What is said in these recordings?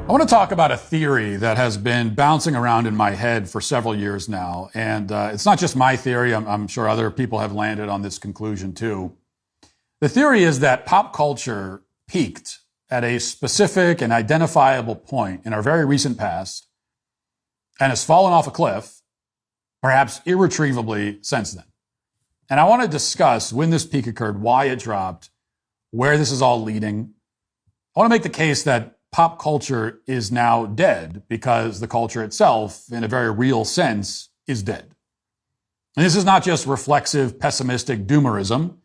I want to talk about a theory that has been bouncing around in my head for several years now. And it's not just my theory. I'm sure other people have landed on this conclusion too. The theory is that pop culture peaked at a specific and identifiable point in our very recent past and has fallen off a cliff, perhaps irretrievably since then. And I want to discuss when this peak occurred, why it dropped, where this is all leading. I want to make the case that pop culture is now dead because the culture itself, in a very real sense, is dead. And this is not just reflexive, pessimistic doomerism.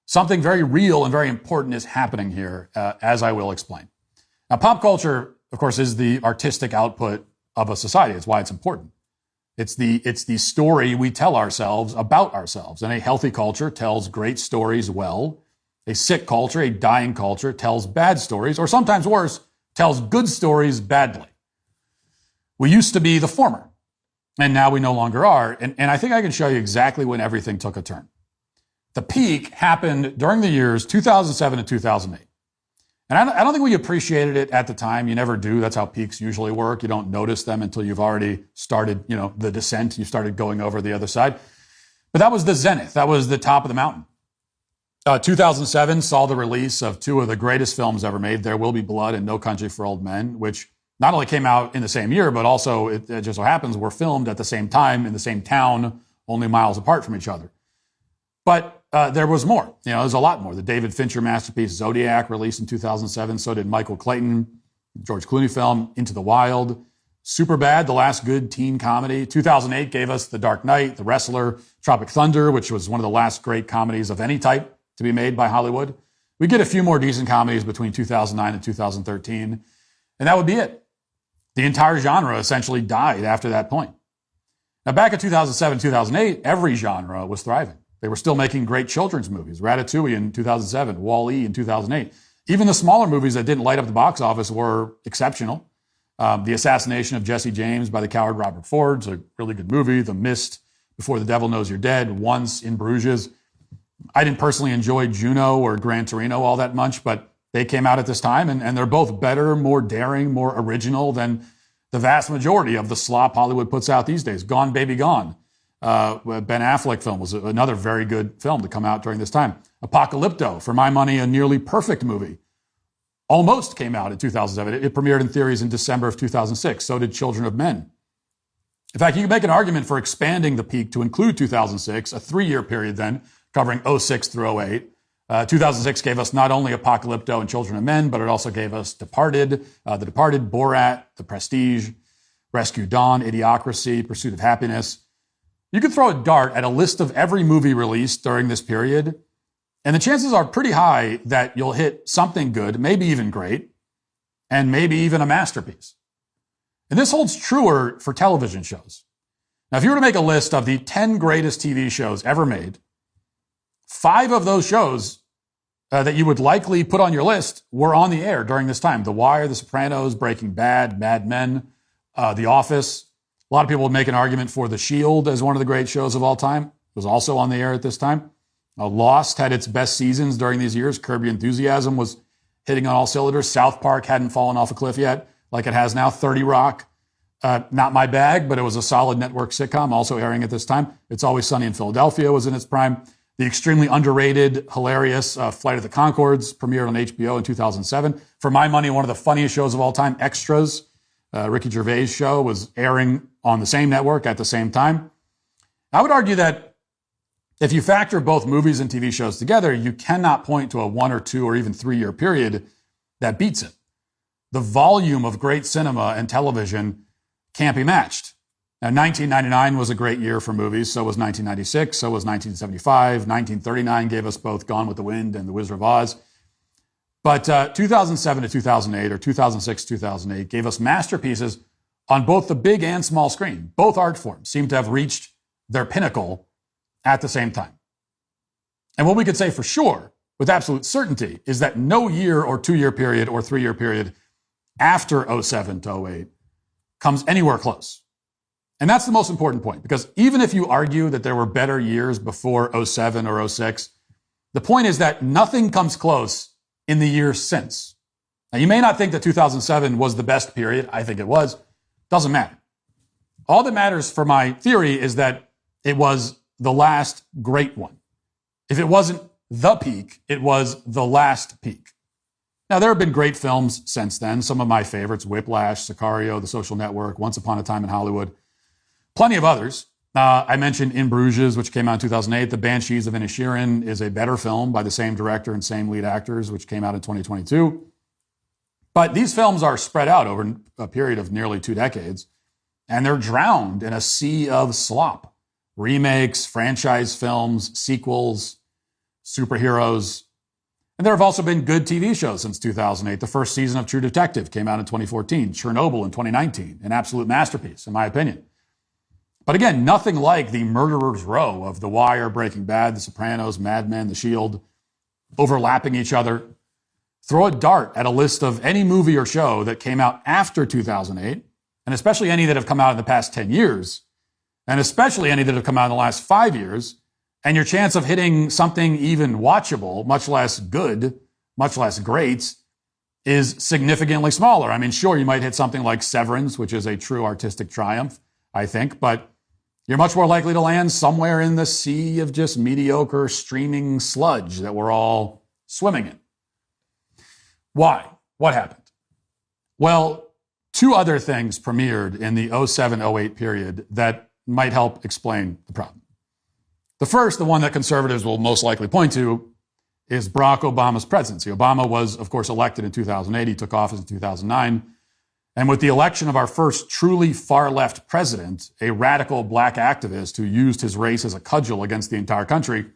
Something very real and very important is happening here, as I will explain. Now, pop culture, of course, is the artistic output of a society. It's why it's important. It's the story we tell ourselves about ourselves. And a healthy culture tells great stories well. A sick culture, a dying culture, tells bad stories, or sometimes worse, tells good stories badly. We used to be the former, and now we no longer are. And I think I can show you exactly when everything took a turn. The peak happened during the years 2007 and 2008. And I don't think we appreciated it at the time. You never do. That's how peaks usually work. You don't notice them until you've already started, the descent. You started going over the other side. But that was the zenith. That was the top of the mountain. 2007 saw the release of two of the greatest films ever made, There Will Be Blood and No Country for Old Men, which not only came out in the same year, but also, it just so happens, were filmed at the same time in the same town, only miles apart from each other. But there was more. There's a lot more. The David Fincher masterpiece Zodiac released in 2007. So did Michael Clayton, George Clooney film Into the Wild. Superbad, the last good teen comedy. 2008 gave us The Dark Knight, The Wrestler, Tropic Thunder, which was one of the last great comedies of any type to be made by Hollywood. We get a few more decent comedies between 2009 and 2013, and that would be it. The entire genre essentially died after that point. Now, back in 2007, 2008, every genre was thriving. They were still making great children's movies. Ratatouille in 2007, Wall-E in 2008. Even the smaller movies that didn't light up the box office were exceptional. The Assassination of Jesse James by the coward Robert Ford's a really good movie. The Mist, Before the Devil Knows You're Dead, Once, In Bruges. I didn't personally enjoy Juno or Gran Torino all that much, but they came out at this time, and they're both better, more daring, more original than the vast majority of the slop Hollywood puts out these days. Gone, Baby, Gone. Ben Affleck film was another very good film to come out during this time. Apocalypto, for my money, a nearly perfect movie. Almost came out in 2007. It premiered in theaters in December of 2006. So did Children of Men. In fact, you can make an argument for expanding the peak to include 2006, a 3-year period then, covering 06 through 08. 2006 gave us not only Apocalypto and Children of Men, but it also gave us Departed, The Departed, Borat, The Prestige, Rescue Dawn, Idiocracy, Pursuit of Happiness. You could throw a dart at a list of every movie released during this period, and the chances are pretty high that you'll hit something good, maybe even great, and maybe even a masterpiece. And this holds truer for television shows. Now, if you were to make a list of the 10 greatest TV shows ever made, 5 of those shows that you would likely put on your list were on the air during this time. The Wire, The Sopranos, Breaking Bad, Mad Men, The Office. A lot of people would make an argument for The Shield as one of the great shows of all time. It was also on the air at this time. Lost had its best seasons during these years. Curb Your Enthusiasm was hitting on all cylinders. South Park hadn't fallen off a cliff yet, like it has now. 30 Rock, not my bag, but it was a solid network sitcom, also airing at this time. It's Always Sunny in Philadelphia was in its prime. The extremely underrated, hilarious Flight of the Conchords premiered on HBO in 2007. For my money, one of the funniest shows of all time, Extras, Ricky Gervais' show, was airing on the same network at the same time. I would argue that if you factor both movies and TV shows together, you cannot point to a 1 or 2 or even 3-year period that beats it. The volume of great cinema and television can't be matched. Now, 1999 was a great year for movies. So was 1996. So was 1975. 1939 gave us both Gone with the Wind and The Wizard of Oz. But 2007 to 2008 or 2006 to 2008 gave us masterpieces on both the big and small screen. Both art forms seem to have reached their pinnacle at the same time. And what we could say for sure, with absolute certainty, is that no year or 2-year period or 3-year period after 07 to 08 comes anywhere close. And that's the most important point, because even if you argue that there were better years before 07 or 06, the point is that nothing comes close in the years since. Now, you may not think that 2007 was the best period. I think it was. Doesn't matter. All that matters for my theory is that it was the last great one. If it wasn't the peak, it was the last peak. Now, there have been great films since then. Some of my favorites, Whiplash, Sicario, The Social Network, Once Upon a Time in Hollywood. Plenty of others. I mentioned In Bruges, which came out in 2008. The Banshees of Inisherin is a better film by the same director and same lead actors, which came out in 2022. But these films are spread out over a period of nearly 2 decades, and they're drowned in a sea of slop. Remakes, franchise films, sequels, superheroes. And there have also been good TV shows since 2008. The first season of True Detective came out in 2014. Chernobyl in 2019, an absolute masterpiece, in my opinion. But again, nothing like the murderer's row of The Wire, Breaking Bad, The Sopranos, Mad Men, The Shield, overlapping each other. Throw a dart at a list of any movie or show that came out after 2008, and especially any that have come out in the past 10 years, and especially any that have come out in the last 5 years, and your chance of hitting something even watchable, much less good, much less great, is significantly smaller. I mean, sure, you might hit something like Severance, which is a true artistic triumph, I think, but you're much more likely to land somewhere in the sea of just mediocre streaming sludge that we're all swimming in. Why? What happened? Well, 2 other things premiered in the 07-08 period that might help explain the problem. The first, the one that conservatives will most likely point to, is Barack Obama's presidency. Obama was, of course, elected in 2008. He took office in 2009. And with the election of our first truly far-left president, a radical black activist who used his race as a cudgel against the entire country,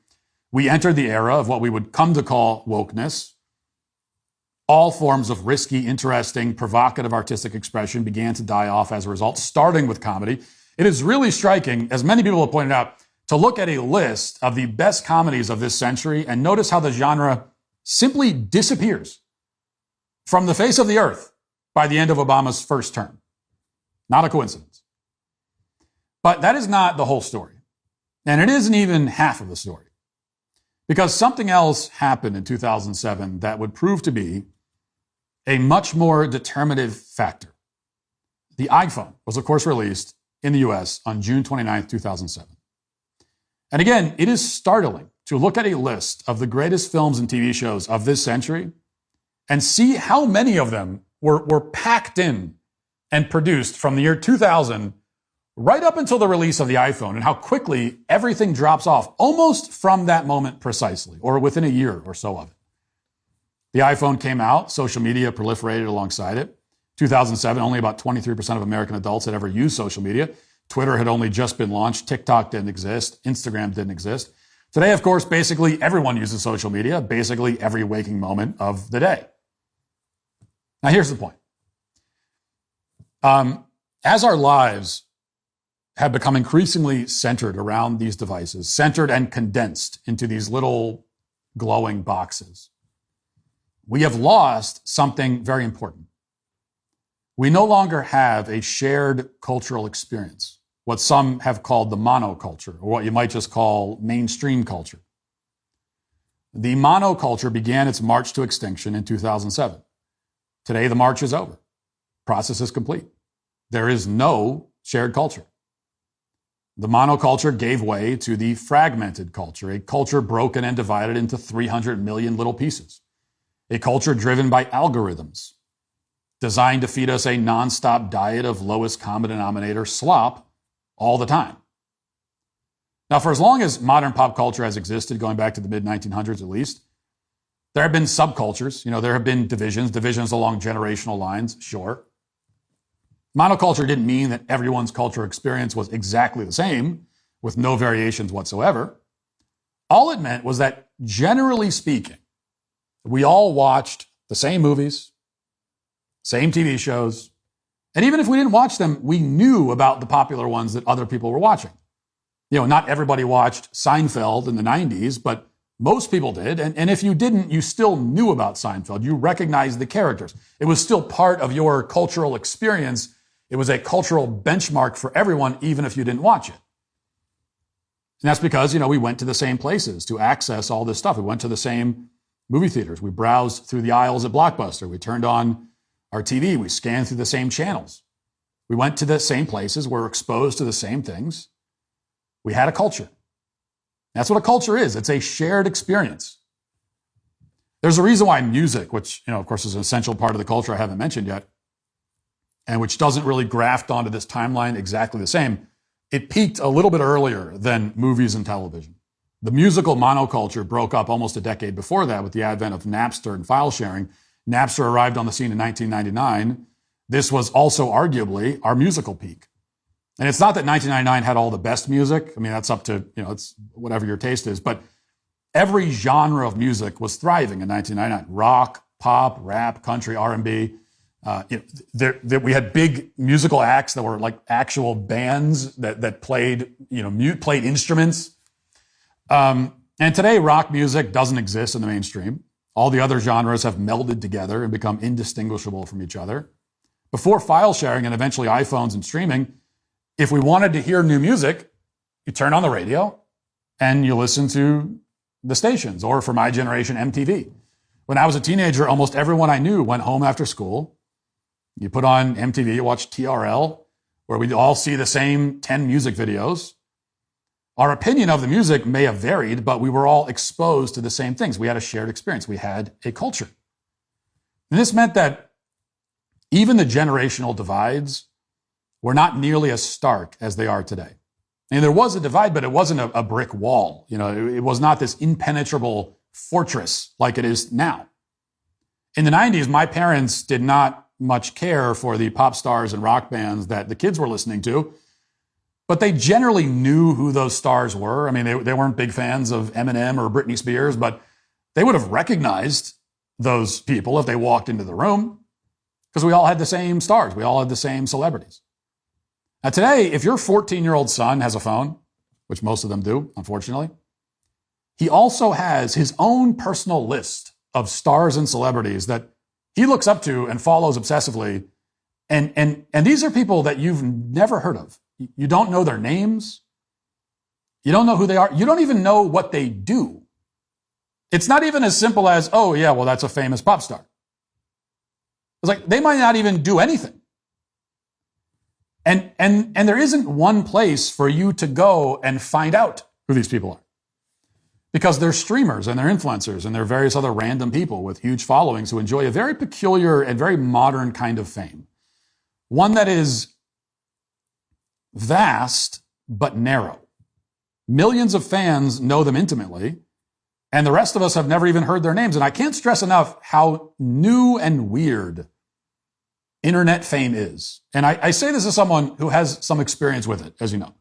we entered the era of what we would come to call wokeness. All forms of risky, interesting, provocative artistic expression began to die off as a result, starting with comedy. It is really striking, as many people have pointed out, to look at a list of the best comedies of this century and notice how the genre simply disappears from the face of the earth by the end of Obama's first term. Not a coincidence. But that is not the whole story. And it isn't even half of the story. Because something else happened in 2007 that would prove to be a much more determinative factor. The iPhone was, of course, released in the US on June 29th, 2007. And again, it is startling to look at a list of the greatest films and TV shows of this century and see how many of them were packed in and produced from the year 2000 right up until the release of the iPhone, and how quickly everything drops off almost from that moment precisely, or within a year or so of it. The iPhone came out, social media proliferated alongside it. 2007, only about 23% of American adults had ever used social media. Twitter had only just been launched. TikTok didn't exist. Instagram didn't exist. Today, of course, basically everyone uses social media, basically every waking moment of the day. Now, here's the point. As our lives have become increasingly centered around these devices, centered and condensed into these little glowing boxes, we have lost something very important. We no longer have a shared cultural experience, what some have called the monoculture, or what you might just call mainstream culture. The monoculture began its march to extinction in 2007. Today, the march is over. Process is complete. There is no shared culture. The monoculture gave way to the fragmented culture, a culture broken and divided into 300 million little pieces, a culture driven by algorithms, designed to feed us a nonstop diet of lowest common denominator slop all the time. Now, for as long as modern pop culture has existed, going back to the mid-1900s at least, there have been subcultures. There have been divisions along generational lines, sure. Monoculture didn't mean that everyone's cultural experience was exactly the same, with no variations whatsoever. All it meant was that, generally speaking, we all watched the same movies, same TV shows, and even if we didn't watch them, we knew about the popular ones that other people were watching. Not everybody watched Seinfeld in the 90s, but most people did. And if you didn't, you still knew about Seinfeld. You recognized the characters. It was still part of your cultural experience. It was a cultural benchmark for everyone, even if you didn't watch it. And that's because, we went to the same places to access all this stuff. We went to the same movie theaters. We browsed through the aisles at Blockbuster. We turned on our TV. We scanned through the same channels. We went to the same places. We're exposed to the same things. We had a culture. That's what a culture is. It's a shared experience. There's a reason why music, which, of course, is an essential part of the culture I haven't mentioned yet, and which doesn't really graft onto this timeline exactly the same, it peaked a little bit earlier than movies and television. The musical monoculture broke up almost a decade before that with the advent of Napster and file sharing. Napster arrived on the scene in 1999. This was also arguably our musical peak. And it's not that 1999 had all the best music. I mean, that's up to, it's whatever your taste is. But every genre of music was thriving in 1999. Rock, pop, rap, country, R&B. We had big musical acts that were like actual bands that played, played instruments. And today, rock music doesn't exist in the mainstream. All the other genres have melded together and become indistinguishable from each other. Before file sharing and eventually iPhones and streaming, if we wanted to hear new music, you turn on the radio and you listen to the stations, or for my generation, MTV. When I was a teenager, almost everyone I knew went home after school. You put on MTV, you watch TRL, where we all see the same 10 music videos. Our opinion of the music may have varied, but we were all exposed to the same things. We had a shared experience. We had a culture. And this meant that even the generational divides were not nearly as stark as they are today. And there was a divide, but it wasn't a brick wall. It was not this impenetrable fortress like it is now. In the 90s, my parents did not much care for the pop stars and rock bands that the kids were listening to, but they generally knew who those stars were. I mean, they weren't big fans of Eminem or Britney Spears, but they would have recognized those people if they walked into the room, because we all had the same stars. We all had the same celebrities. Now today, if your 14-year-old son has a phone, which most of them do, unfortunately, he also has his own personal list of stars and celebrities that he looks up to and follows obsessively. And these are people that you've never heard of. You don't know their names. You don't know who they are. You don't even know what they do. It's not even as simple as, oh yeah, well, that's a famous pop star. It's like, they might not even do anything. And there isn't one place for you to go and find out who these people are, because they're streamers and they're influencers and they're various other random people with huge followings who enjoy a very peculiar and very modern kind of fame. One that is vast but narrow. Millions of fans know them intimately, and the rest of us have never even heard their names. And I can't stress enough how new and weird internet fame is. And I say this as someone who has some experience with it, as you know.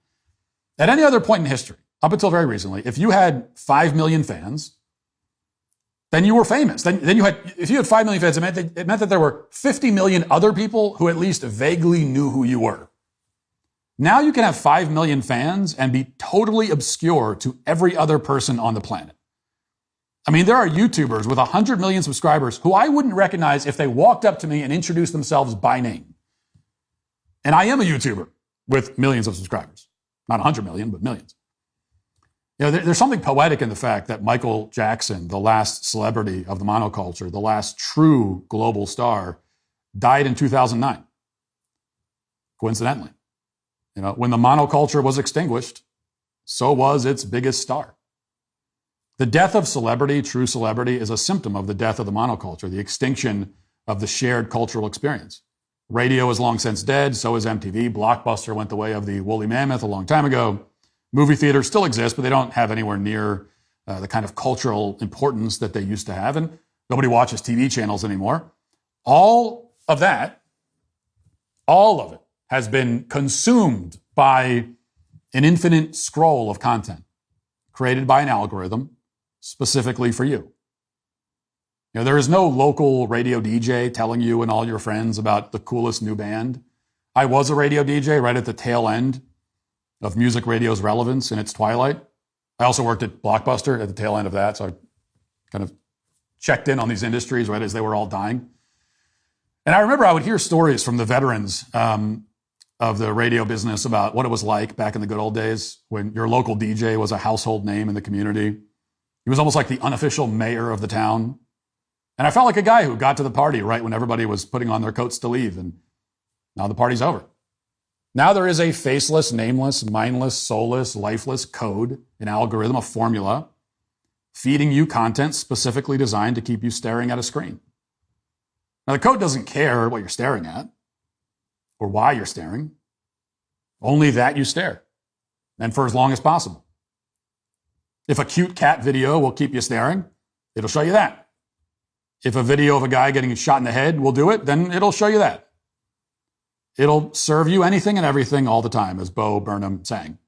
At any other point in history, up until very recently, if you had 5 million fans, then you were famous. If you had 5 million fans, it meant that there were 50 million other people who at least vaguely knew who you were. Now you can have 5 million fans and be totally obscure to every other person on the planet. I mean, there are YouTubers with 100 million subscribers who I wouldn't recognize if they walked up to me and introduced themselves by name. And I am a YouTuber with millions of subscribers. Not 100 million, but millions. There's something poetic in the fact that Michael Jackson, the last celebrity of the monoculture, the last true global star, died in 2009. Coincidentally. When the monoculture was extinguished, so was its biggest star. The death of celebrity, true celebrity, is a symptom of the death of the monoculture, the extinction of the shared cultural experience. Radio is long since dead, so is MTV. Blockbuster went the way of the woolly mammoth a long time ago. Movie theaters still exist, but they don't have anywhere near the kind of cultural importance that they used to have, and nobody watches TV channels anymore. All of it, has been consumed by an infinite scroll of content created by an algorithm specifically for you. There is no local radio DJ telling you and all your friends about the coolest new band. I was a radio DJ right at the tail end of music radio's relevance in its twilight. I also worked at Blockbuster at the tail end of that, so I kind of checked in on these industries right as they were all dying. And I remember I would hear stories from the veterans of the radio business about what it was like back in the good old days when your local DJ was a household name in the community. He was almost like the unofficial mayor of the town. And I felt like a guy who got to the party right when everybody was putting on their coats to leave. And now the party's over. Now there is a faceless, nameless, mindless, soulless, lifeless code, an algorithm, a formula, feeding you content specifically designed to keep you staring at a screen. Now the code doesn't care what you're staring at or why you're staring, only that you stare, and for as long as possible. If a cute cat video will keep you staring, it'll show you that. If a video of a guy getting shot in the head will do it, then it'll show you that. It'll serve you anything and everything all the time, as Bo Burnham sang.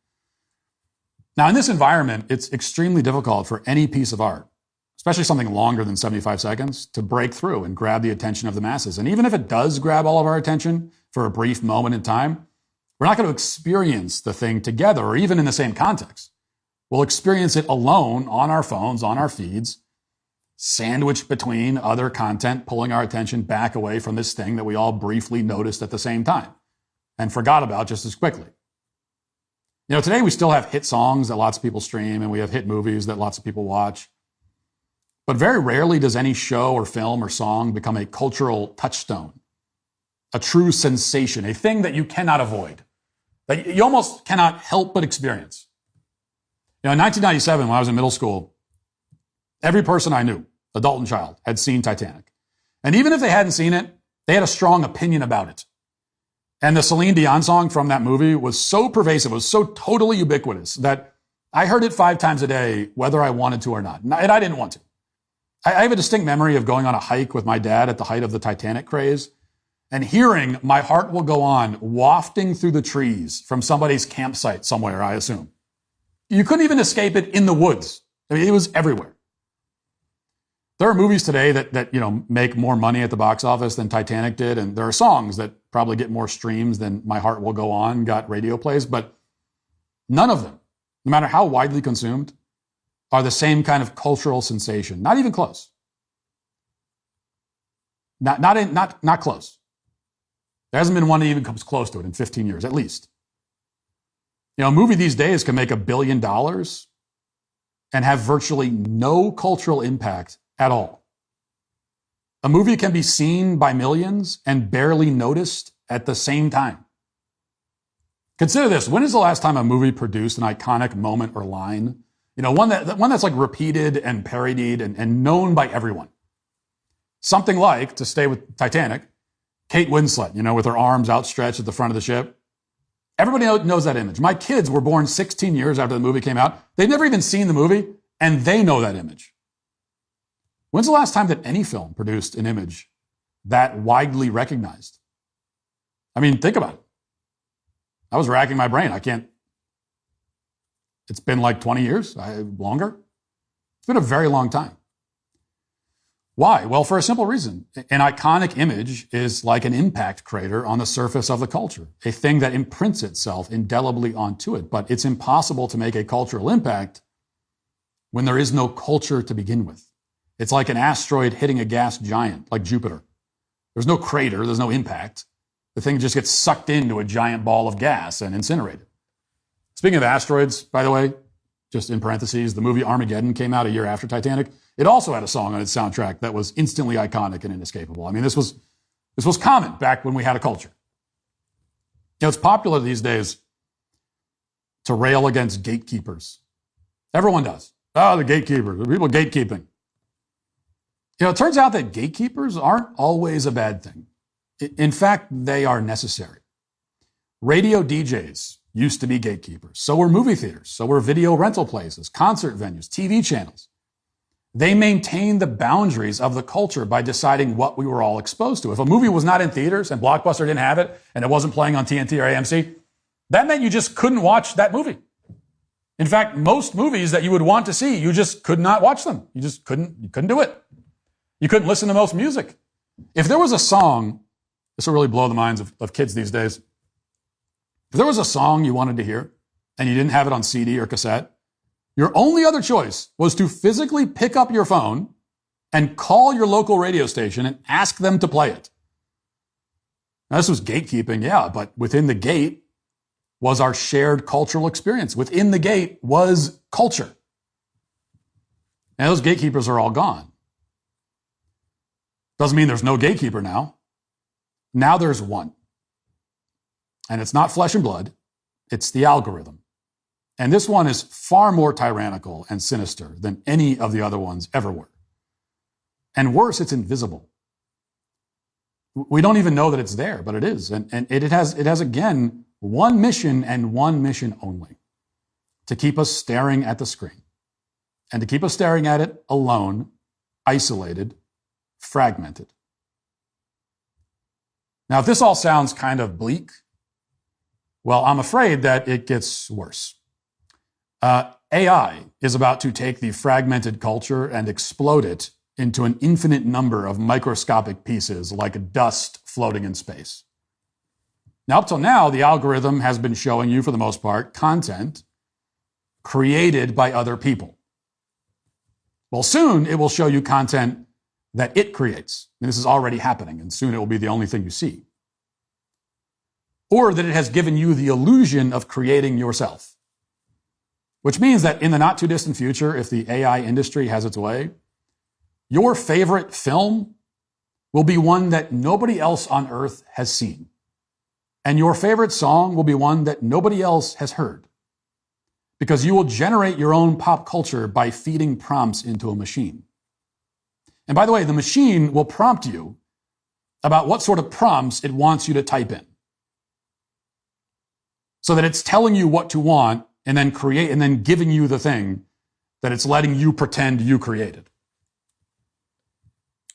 Now, in this environment, it's extremely difficult for any piece of art, especially something longer than 75 seconds, to break through and grab the attention of the masses. And even if it does grab all of our attention for a brief moment in time, we're not going to experience the thing together or even in the same context. We'll experience it alone on our phones, on our feeds, sandwiched between other content, pulling our attention back away from this thing that we all briefly noticed at the same time and forgot about just as quickly. You know, today we still have hit songs that lots of people stream and we have hit movies that lots of people watch. But very rarely does any show or film or song become a cultural touchstone, a true sensation, a thing that you cannot avoid, that you almost cannot help but experience. You know, in 1997, when I was in middle school, every person I knew, adult and child, had seen Titanic. And even if they hadn't seen it, they had a strong opinion about it. And the Celine Dion song from that movie was so pervasive, was so totally ubiquitous that I heard it 5 times a day, whether I wanted to or not. And I didn't want to. I have a distinct memory of going on a hike with my dad at the height of the Titanic craze and hearing My Heart Will Go On wafting through the trees from somebody's campsite somewhere, I assume. You couldn't even escape it in the woods. I mean, it was everywhere. There are movies today that make more money at the box office than Titanic did, and there are songs that probably get more streams than My Heart Will Go On got radio plays, but none of them, no matter how widely consumed, are the same kind of cultural sensation. Not even close. Not close. There hasn't been one that even comes close to it in 15 years, at least. You know, a movie these days can make $1 billion and have virtually no cultural impact at all. A movie can be seen by millions and barely noticed at the same time. Consider this. When is the last time a movie produced an iconic moment or line? You know, one that's like repeated and parodied and known by everyone. Something like, to stay with Titanic, Kate Winslet, you know, with her arms outstretched at the front of the ship. Everybody knows that image. My kids were born 16 years after the movie came out. They've never even seen the movie, and they know that image. When's the last time that any film produced an image that widely recognized? I mean, think about it. I was racking my brain. It's been like 20 years, longer. It's been a very long time. Why? Well, for a simple reason. An iconic image is like an impact crater on the surface of the culture, a thing that imprints itself indelibly onto it. But it's impossible to make a cultural impact when there is no culture to begin with. It's like an asteroid hitting a gas giant, like Jupiter. There's no crater, there's no impact. The thing just gets sucked into a giant ball of gas and incinerated. Speaking of asteroids, by the way, just in parentheses, the movie Armageddon came out a year after Titanic. It also had a song on its soundtrack that was instantly iconic and inescapable. I mean, this was common back when we had a culture. You know, it's popular these days to rail against gatekeepers. Everyone does. Oh, the gatekeepers, the people gatekeeping. You know, it turns out that gatekeepers aren't always a bad thing. In fact, they are necessary. Radio DJs used to be gatekeepers. So were movie theaters. So were video rental places, concert venues, TV channels. They maintained the boundaries of the culture by deciding what we were all exposed to. If a movie was not in theaters and Blockbuster didn't have it and it wasn't playing on TNT or AMC, that meant you just couldn't watch that movie. In fact, most movies that you would want to see, you just could not watch them. You couldn't do it. You couldn't listen to most music. If there was a song, this will really blow the minds of kids these days. If there was a song you wanted to hear and you didn't have it on CD or cassette, your only other choice was to physically pick up your phone and call your local radio station and ask them to play it. Now, this was gatekeeping, yeah, but within the gate was our shared cultural experience. Within the gate was culture. And those gatekeepers are all gone. Doesn't mean there's no gatekeeper now. Now there's one. And it's not flesh and blood, it's the algorithm. And this one is far more tyrannical and sinister than any of the other ones ever were. And worse, it's invisible. We don't even know that it's there, but it is. And it has again, one mission and one mission only: to keep us staring at the screen, and to keep us staring at it alone, isolated, fragmented. Now, if this all sounds kind of bleak, well, I'm afraid that it gets worse. AI is about to take the fragmented culture and explode it into an infinite number of microscopic pieces like dust floating in space. Now, up till now, the algorithm has been showing you, for the most part, content created by other people. Well, soon it will show you content that it creates. And this is already happening, and soon it will be the only thing you see. Or that it has given you the illusion of creating yourself. Which means that in the not too distant future, if the AI industry has its way, your favorite film will be one that nobody else on earth has seen. And your favorite song will be one that nobody else has heard. Because you will generate your own pop culture by feeding prompts into a machine. And by the way, the machine will prompt you about what sort of prompts it wants you to type in. So that it's telling you what to want and then giving you the thing that it's letting you pretend you created.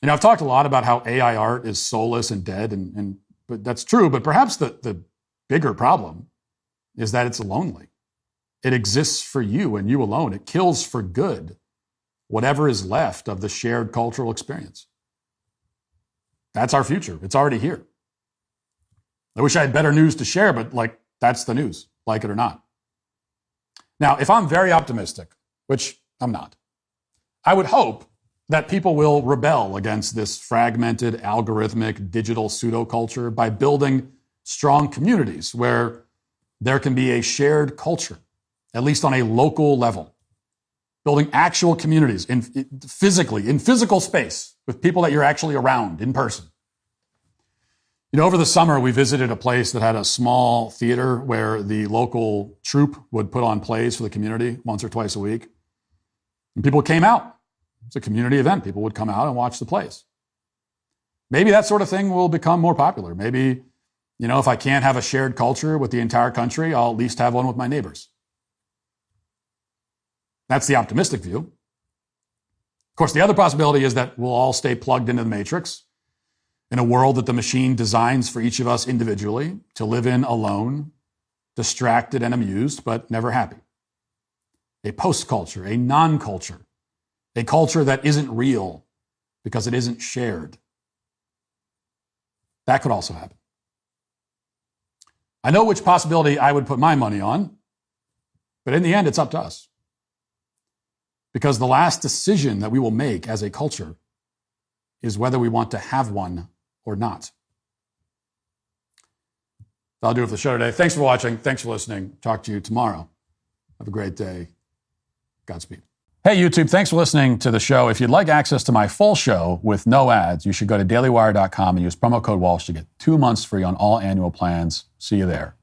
You know, I've talked a lot about how AI art is soulless and dead, but that's true. But perhaps the bigger problem is that it's lonely. It exists for you and you alone. It kills for good whatever is left of the shared cultural experience. That's our future. It's already here. I wish I had better news to share, but that's the news, like it or not. Now, if I'm very optimistic, which I'm not, I would hope that people will rebel against this fragmented, algorithmic, digital pseudo-culture by building strong communities where there can be a shared culture, at least on a local level. Building actual communities in physical space with people that you're actually around in person. You know, over the summer, we visited a place that had a small theater where the local troupe would put on plays for the community once or twice a week. And people came out. It's a community event. People would come out and watch the plays. Maybe that sort of thing will become more popular. Maybe, you know, if I can't have a shared culture with the entire country, I'll at least have one with my neighbors. That's the optimistic view. Of course, the other possibility is that we'll all stay plugged into the matrix in a world that the machine designs for each of us individually to live in alone, distracted and amused, but never happy. A post-culture, a non-culture, a culture that isn't real because it isn't shared. That could also happen. I know which possibility I would put my money on, but in the end, it's up to us. Because the last decision that we will make as a culture is whether we want to have one or not. That'll do it for the show today. Thanks for watching. Thanks for listening. Talk to you tomorrow. Have a great day. Godspeed. Hey, YouTube, thanks for listening to the show. If you'd like access to my full show with no ads, you should go to dailywire.com and use promo code Walsh to get 2 months free on all annual plans. See you there.